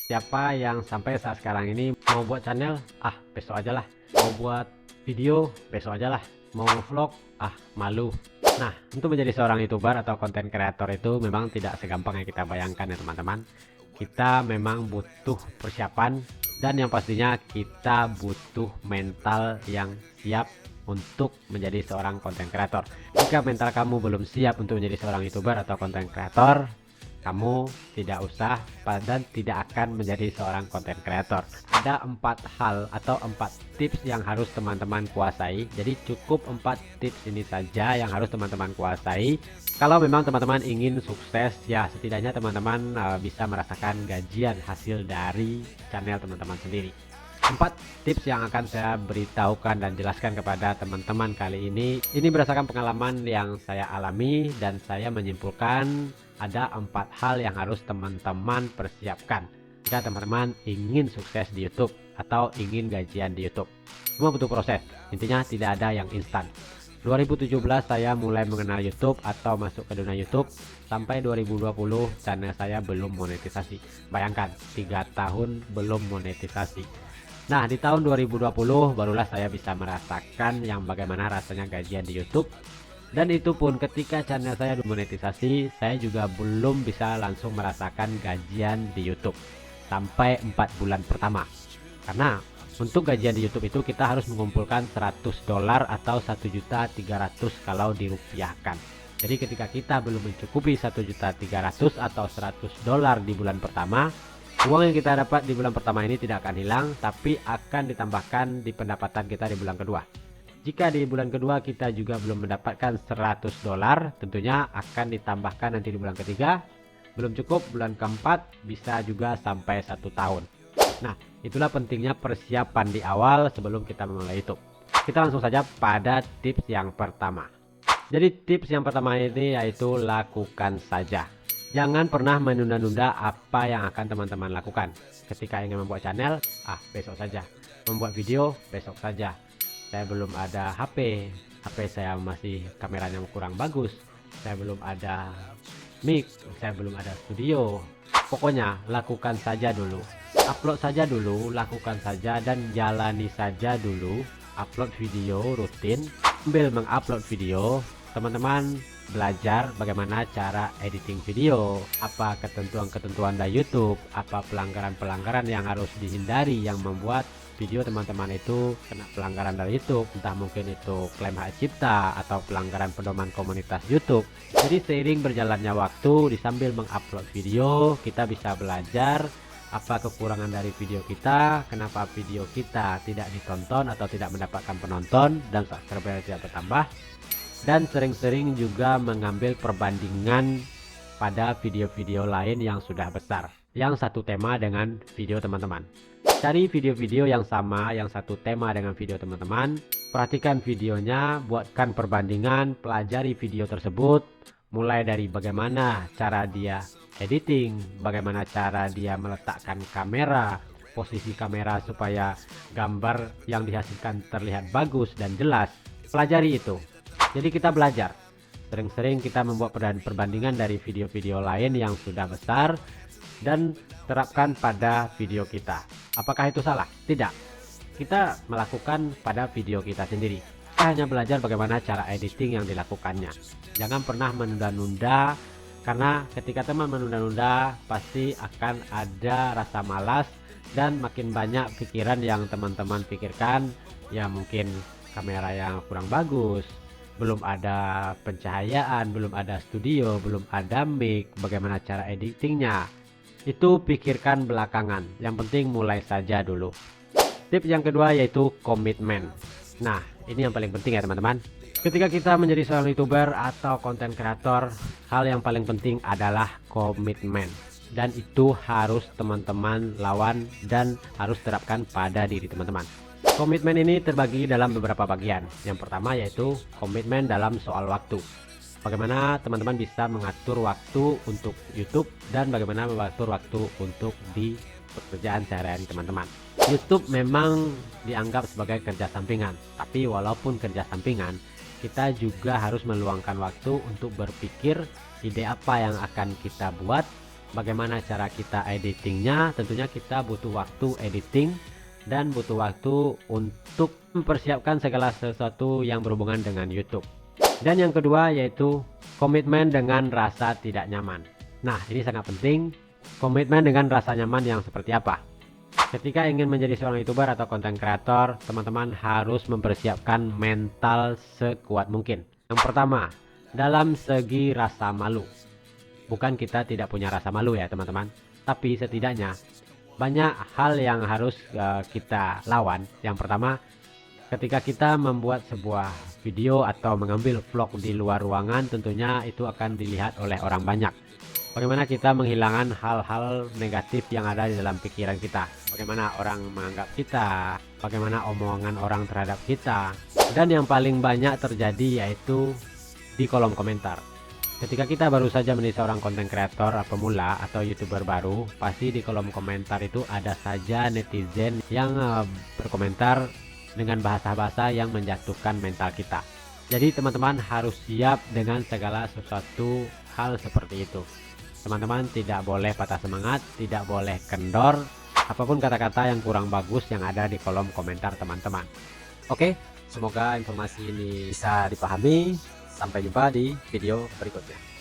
Siapa yang sampai saat sekarang ini mau buat channel, besok aja lah. Mau buat video, besok aja lah. Mau vlog, malu. Nah, untuk menjadi seorang YouTuber atau konten kreator itu memang tidak segampang yang kita bayangkan ya teman-teman. Kita memang butuh persiapan dan yang pastinya kita butuh mental yang siap untuk menjadi seorang konten kreator. Jika mental kamu belum siap untuk menjadi seorang YouTuber atau konten kreator, kamu tidak usah dan tidak akan menjadi seorang konten kreator. Ada 4 hal atau 4 tips yang harus teman-teman kuasai. Jadi cukup 4 tips ini saja yang harus teman-teman kuasai. Kalau memang teman-teman ingin sukses, ya setidaknya teman-teman bisa merasakan gajian hasil dari channel teman-teman sendiri. 4 tips yang akan saya beritahukan dan jelaskan kepada teman-teman kali ini berdasarkan pengalaman yang saya alami dan saya menyimpulkan ada 4 hal yang harus teman-teman persiapkan jika teman-teman ingin sukses di YouTube atau ingin gajian di YouTube. Semua butuh proses, intinya tidak ada yang instan. 2017 saya mulai mengenal YouTube atau masuk ke dunia YouTube, sampai 2020 channel saya belum monetisasi. Bayangkan 3 tahun belum monetisasi. Nah, di tahun 2020 barulah saya bisa merasakan yang bagaimana rasanya gajian di YouTube. Dan itu pun ketika channel saya monetisasi, saya juga belum bisa langsung merasakan gajian di YouTube sampai 4 bulan pertama. Karena untuk gajian di YouTube itu kita harus mengumpulkan $100 atau 1.300.000 kalau dirupiahkan. Jadi ketika kita belum mencukupi 1.300.000 atau $100 di bulan pertama, uang yang kita dapat di bulan pertama ini tidak akan hilang, tapi akan ditambahkan di pendapatan kita di bulan kedua. Jika di bulan kedua kita juga belum mendapatkan $100, tentunya akan ditambahkan nanti di bulan ketiga. Belum cukup, bulan keempat bisa juga sampai 1 tahun. Nah, itulah pentingnya persiapan di awal sebelum kita memulai YouTube. Kita langsung saja pada tips yang pertama. Jadi tips yang pertama ini yaitu lakukan saja. Jangan pernah menunda-nunda apa yang akan teman-teman lakukan. Ketika ingin membuat channel, besok saja. Membuat video, besok saja. Saya belum ada HP saya masih kameranya kurang bagus. Saya belum ada mic, saya belum ada studio. Pokoknya lakukan saja dulu. Upload saja dulu, lakukan saja dan jalani saja dulu. Upload video rutin. Sambil mengupload video, teman-teman belajar bagaimana cara editing video, apa ketentuan-ketentuan dari YouTube, apa pelanggaran-pelanggaran yang harus dihindari yang membuat video teman-teman itu kena pelanggaran dari YouTube, entah mungkin itu klaim hak cipta atau pelanggaran pedoman komunitas YouTube. Jadi seiring berjalannya waktu, sambil mengupload video, kita bisa belajar apa kekurangan dari video kita, kenapa video kita tidak ditonton atau tidak mendapatkan penonton dan subscriber tidak bertambah. Dan sering-sering juga mengambil perbandingan pada video-video lain yang sudah besar, yang satu tema dengan video teman-teman. Cari video-video yang sama, yang satu tema dengan video teman-teman. Perhatikan videonya, buatkan perbandingan, pelajari video tersebut. Mulai dari bagaimana cara dia editing, bagaimana cara dia meletakkan kamera, posisi kamera supaya gambar yang dihasilkan terlihat bagus dan jelas. Pelajari itu. Jadi kita belajar, sering-sering kita membuat perbandingan dari video-video lain yang sudah besar dan terapkan pada video kita. Apakah itu salah? Tidak. Kita melakukan pada video kita sendiri. Kita hanya belajar bagaimana cara editing yang dilakukannya. Jangan pernah menunda-nunda, karena ketika teman menunda-nunda pasti akan ada rasa malas dan makin banyak pikiran yang teman-teman pikirkan. Ya mungkin kamera yang kurang bagus, belum ada pencahayaan, belum ada studio, belum ada mic, bagaimana cara editingnya, itu pikirkan belakangan. Yang penting mulai saja dulu. Tips yang kedua yaitu komitmen. Nah, ini yang paling penting ya teman-teman. Ketika kita menjadi seorang YouTuber atau konten kreator, hal yang paling penting adalah komitmen. Dan itu harus teman-teman lawan dan harus terapkan pada diri teman-teman. Komitmen ini terbagi dalam beberapa bagian. Yang pertama yaitu komitmen dalam soal waktu. Bagaimana teman-teman bisa mengatur waktu untuk YouTube dan bagaimana mengatur waktu untuk di pekerjaan sehari-hari teman-teman. YouTube memang dianggap sebagai kerja sampingan, tapi walaupun kerja sampingan, kita juga harus meluangkan waktu untuk berpikir ide apa yang akan kita buat bagaimana cara kita editingnya. Tentunya kita butuh waktu editing dan butuh waktu untuk mempersiapkan segala sesuatu yang berhubungan dengan YouTube. Dan yang kedua yaitu komitmen dengan rasa tidak nyaman. Nah, ini sangat penting. Komitmen dengan rasa nyaman yang seperti apa? Ketika ingin menjadi seorang YouTuber atau konten kreator, teman-teman harus mempersiapkan mental sekuat mungkin. Yang pertama, dalam segi rasa malu. Bukan kita tidak punya rasa malu ya teman-teman, tapi setidaknya banyak hal yang harus kita lawan. Yang pertama, ketika kita membuat sebuah video atau mengambil vlog di luar ruangan, tentunya itu akan dilihat oleh orang banyak. Bagaimana kita menghilangkan hal-hal negatif yang ada di dalam pikiran kita, bagaimana orang menganggap kita, bagaimana omongan orang terhadap kita. Dan yang paling banyak terjadi yaitu di kolom komentar. Ketika kita baru saja menjadi seorang konten kreator pemula atau YouTuber baru, pasti di kolom komentar itu ada saja netizen yang berkomentar dengan bahasa-bahasa yang menjatuhkan mental kita. Jadi teman-teman harus siap dengan segala sesuatu hal seperti itu. Teman-teman tidak boleh patah semangat, tidak boleh kendor, apapun kata-kata yang kurang bagus yang ada di kolom komentar teman-teman. Oke, semoga informasi ini bisa dipahami. Sampai jumpa di video berikutnya.